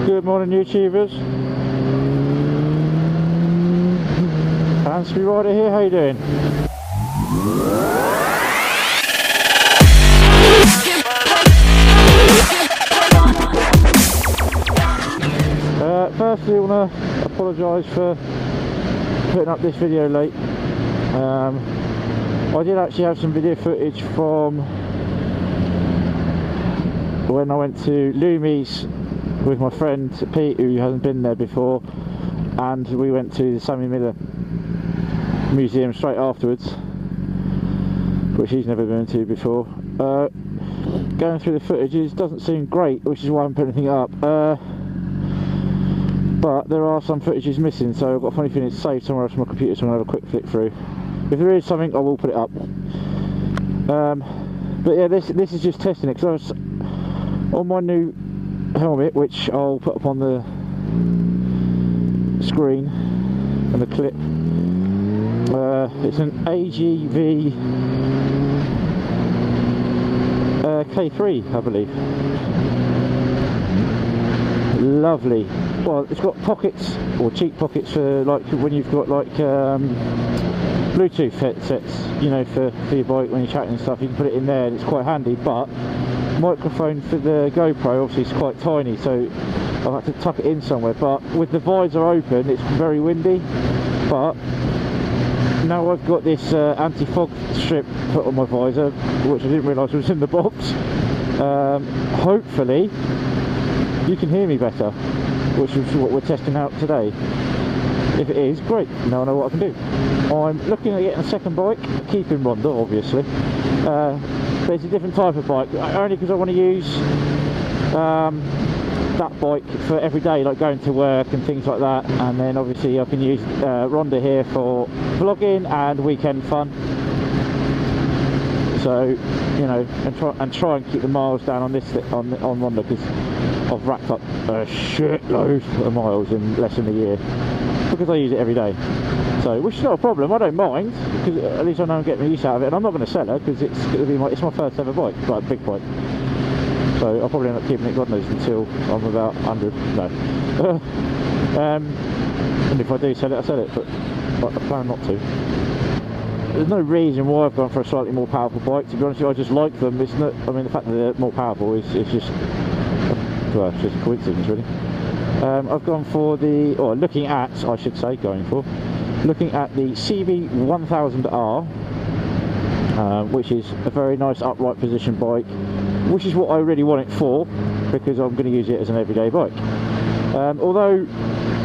Good morning, YouTubers. Handsfree Rider here, how you doing? Firstly, I want to apologise for putting up this video late. I did actually have some video footage from when I went to Lumi's with my friend Pete, who hasn't been there before, and we went to the Sammy Miller Museum straight afterwards, which he's never been to before. Going through the footages doesn't seem great, which is why I haven't put anything up, but there are some footages missing, so I've got a funny feeling it's saved somewhere else on my computer, so I'm going to have a quick flick through. If there is something, I will put it up. But yeah, this is just testing it, because I was on my new helmet, which I'll put up on the screen and the clip. It's an AGV K3, I believe. Lovely. Well, it's got pockets, or cheek pockets, for like when you've got like Bluetooth headsets, you know, for your bike when you're chatting and stuff. You can put it in there and it's quite handy, but microphone for the GoPro obviously is quite tiny, so I've had to tuck it in somewhere. But with the visor open, it's very windy, but now I've got this anti-fog strip put on my visor, which I didn't realise was in the box. Hopefully you can hear me better, which is what we're testing out today. If it is, great, now I know what I can do. I'm looking at getting a second bike, keeping Ronda obviously, but it's a different type of bike, only because I want to use that bike for every day, like going to work and things like that, and then obviously I can use Ronda here for vlogging and weekend fun. So, you know, and try and keep the miles down on this on Ronda, because I've racked up a shitload of miles in less than a year because I use it every day. So, which is not a problem. I don't mind, because at least I know I'm getting use out of it, and I'm not going to sell her because it's going to be it's my first ever bike, like a big bike. So I'll probably end up keeping it, God knows, until I'm about 100. No. And if I do sell it, I sell it, but I plan not to. There's no reason why I've gone for a slightly more powerful bike. To be honest with you, I just like them. It's not. I mean, the fact that they're more powerful is just, well, it's just a coincidence, really. I've gone for the, or looking at, I should say, looking at the CB1000R, which is a very nice upright position bike, which is what I really want it for, because I'm going to use it as an everyday bike. Although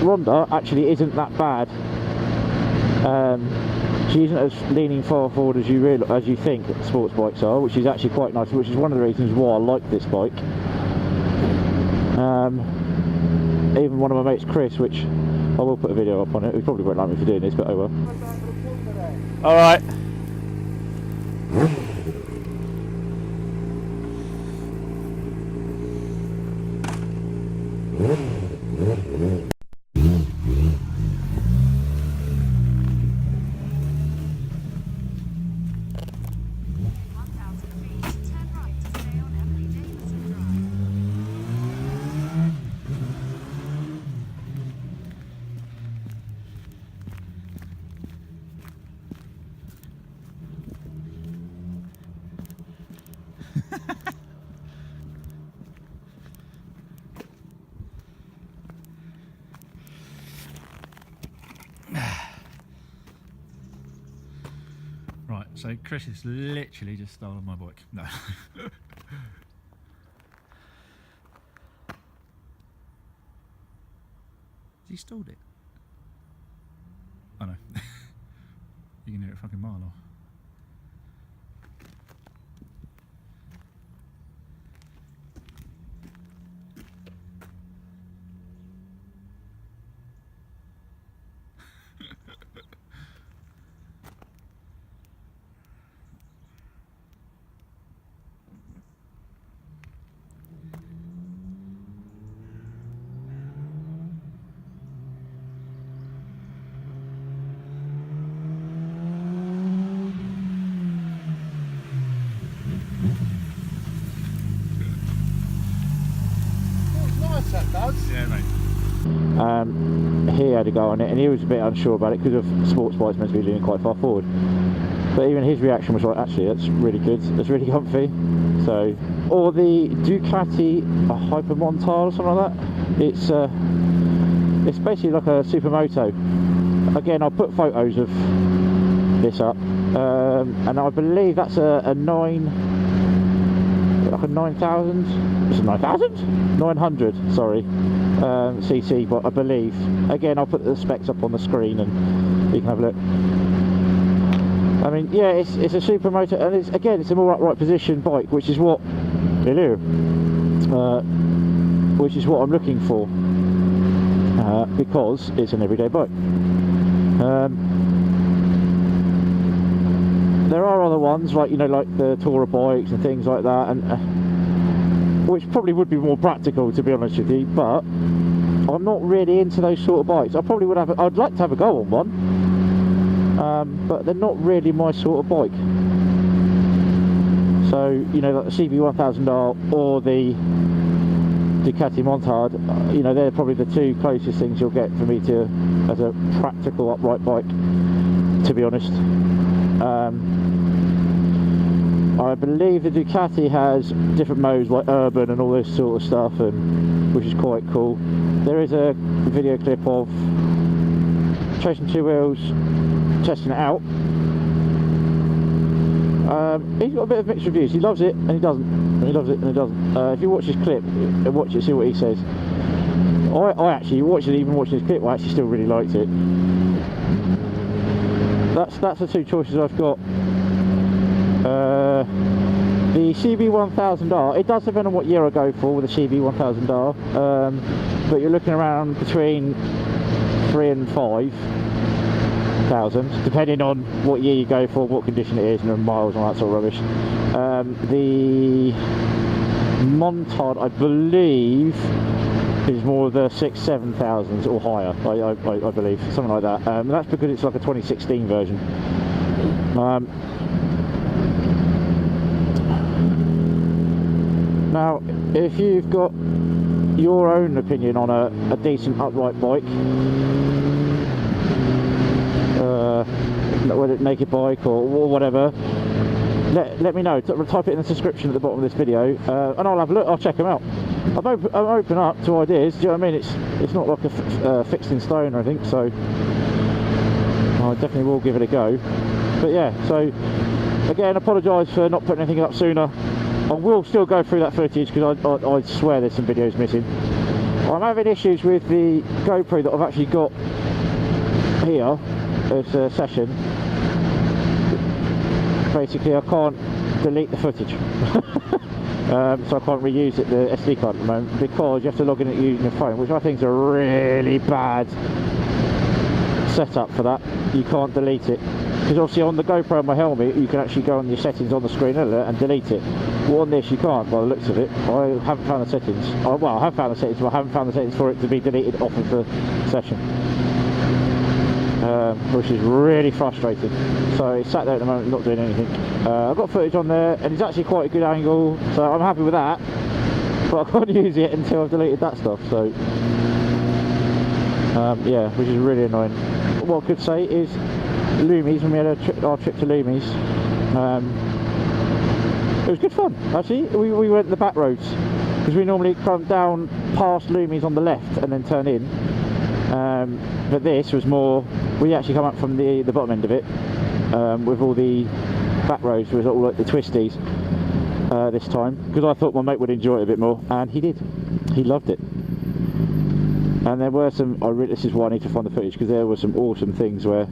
Ronda actually isn't that bad. She isn't as leaning far forward as you think sports bikes are, which is actually quite nice, which is one of the reasons why I like this bike. Even one of my mates, Chris, which I will put a video up on it, he probably won't like me for doing this, but oh well. Alright. Right, so Chris has literally just stolen my bike. No. He stole it? Oh no. You can hear it a fucking mile off. course that does. Yeah, mate. He had a go on it, and he was a bit unsure about it because of sports bikes meant to be leaning quite far forward. But even his reaction was like, actually, that's really good. That's really comfy. So, or the Ducati Hypermontade or something like that. It's basically like a supermoto. Again, I'll put photos of this up, and I believe that's a 9,000. Is it 9,000? 900. Sorry, cc. But I believe. Again, I'll put the specs up on the screen, and you can have a look. I mean, yeah, it's a supermoto, and it's a more upright position bike, which is what which is what I'm looking for, because it's an everyday bike. There are other ones like the Tourer bikes and things like that, and which probably would be more practical, to be honest with you. But I'm not really into those sort of bikes. I probably would have. I'd like to have a go on one. But they're not really my sort of bike. So, like the CB1000R or the Ducati Montade, they're probably the two closest things you'll get for me to as a practical upright bike, to be honest. I believe the Ducati has different modes like urban and all this sort of stuff, and which is quite cool. There is a video clip of chasing two wheels, testing it out. He's got a bit of mixed reviews. He loves it and he doesn't. He loves it and he doesn't. If you watch his clip and watch it, see what he says. I actually even watching his clip, I actually still really liked it. That's the two choices I've got. The CB1000R, it does depend on what year I go for with the CB1000R, but you're looking around between 3,000 and 5,000, depending on what year you go for, what condition it is, and miles and all that sort of rubbish. The Montade, I believe, is more of the 6,000-7,000s or higher, I believe, something like that. That's because it's like a 2016 version. Now, if you've got your own opinion on a decent upright bike, whether it's naked bike or whatever, let me know. Type it in the description at the bottom of this video, and I'll have a look. I'll check them out. I'm open up to ideas. Do you know what I mean? It's not like a fixed in stone or anything, so I definitely will give it a go. But yeah, so again, apologise for not putting anything up sooner. I will still go through that footage because I swear there's some videos missing. I'm having issues with the GoPro that I've actually got here. It's a session. Basically, I can't delete the footage. So I can't reuse it, the SD card at the moment, because you have to log in it using your phone, which I think is a really bad setup for that. You can't delete it. Because obviously on the GoPro on my helmet, you can actually go on your settings on the screen and delete it. Well, on this you can't, by the looks of it. I haven't found the settings. Well, I have found the settings, but I haven't found the settings for it to be deleted off of the session. Which is really frustrating. So it's sat there at the moment not doing anything. I've got footage on there, and it's actually quite a good angle, so I'm happy with that. But I can't use it until I've deleted that stuff, so... yeah, which is really annoying. What I could say is, Loomies, when we had our trip to Loomies, it was good fun, actually. We went the back roads, because we normally come down past Loomies on the left and then turn in. But this was more, we actually come up from the bottom end of it, with all the back roads, with all like the twisties this time, because I thought my mate would enjoy it a bit more, and he did. He loved it. And there were some, this is why I need to find the footage, because there were some awesome things where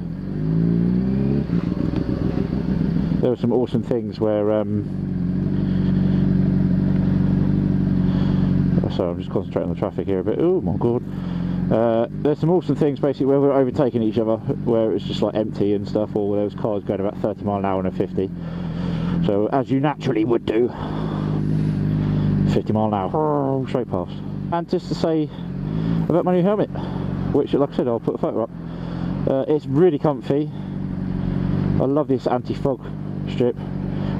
sorry, I'm just concentrating on the traffic here a bit. Oh my god. There's some awesome things basically where we're overtaking each other, where it's just like empty and stuff, or there was cars going about 30 mile an hour and a 50. So as you naturally would do, 50 mile an hour, straight past. And just to say about my new helmet, which, like I said, I'll put a photo up. It's really comfy. I love this anti-fog strip,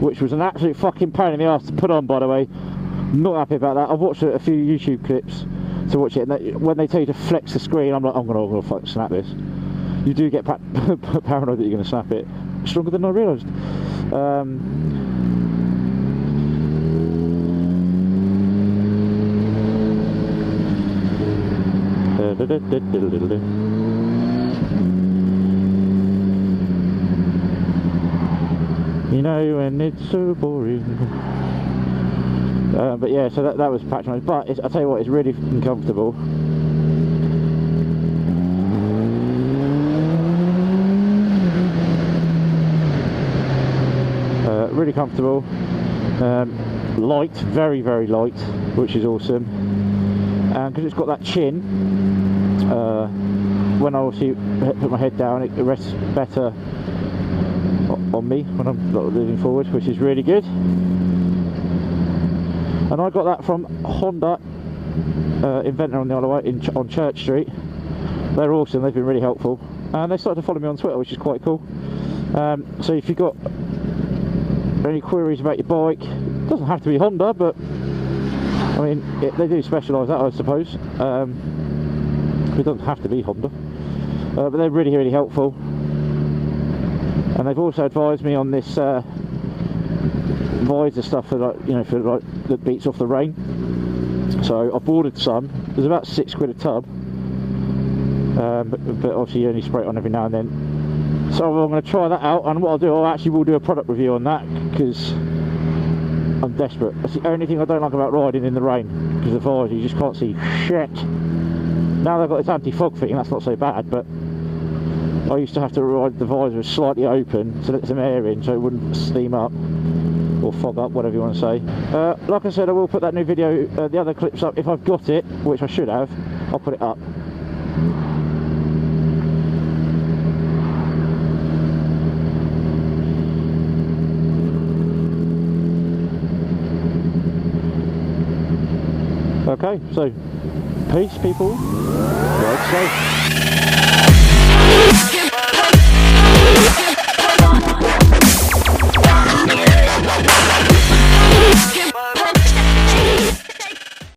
which was an absolute fucking pain in the arse to put on, by the way. I'm not happy about that. I've watched a few YouTube clips to watch it. And when they tell you to flex the screen, I'm like, I'm gonna fucking snap this. You do get paranoid that you're gonna snap it. Stronger than I realised. You know, and it's so boring. But yeah, so that was patronised. But I tell you what, it's really comfortable. Really comfortable. Light, very, very light, which is awesome. And because it's got that chin, when I obviously put my head down, it rests better on me when I'm leaning forward, which is really good. And I got that from Honda, Inventor on the Isle of Wight on Church Street. They're awesome, they've been really helpful. And they started to follow me on Twitter, which is quite cool. So if you've got any queries about your bike, it doesn't have to be Honda, but I mean, they do specialise that, I suppose. It doesn't have to be Honda, but they're really, really helpful. And they've also advised me on this visor stuff for like, that beats off the rain. So I've ordered some. There's about £6 a tub, but obviously you only spray it on every now and then. So I'm going to try that out, and what I'll do, I actually will do a product review on that, because I'm desperate. That's the only thing I don't like about riding in the rain, because the visor, you just can't see shit. Now they've got this anti-fog thing, that's not so bad, but I used to have to ride the visor slightly open to let some air in so it wouldn't steam up or fog up, whatever you want to say. Like I said, I will put that new video, the other clips up. If I've got it, which I should have, I'll put it up. Okay, so peace people, ride safe.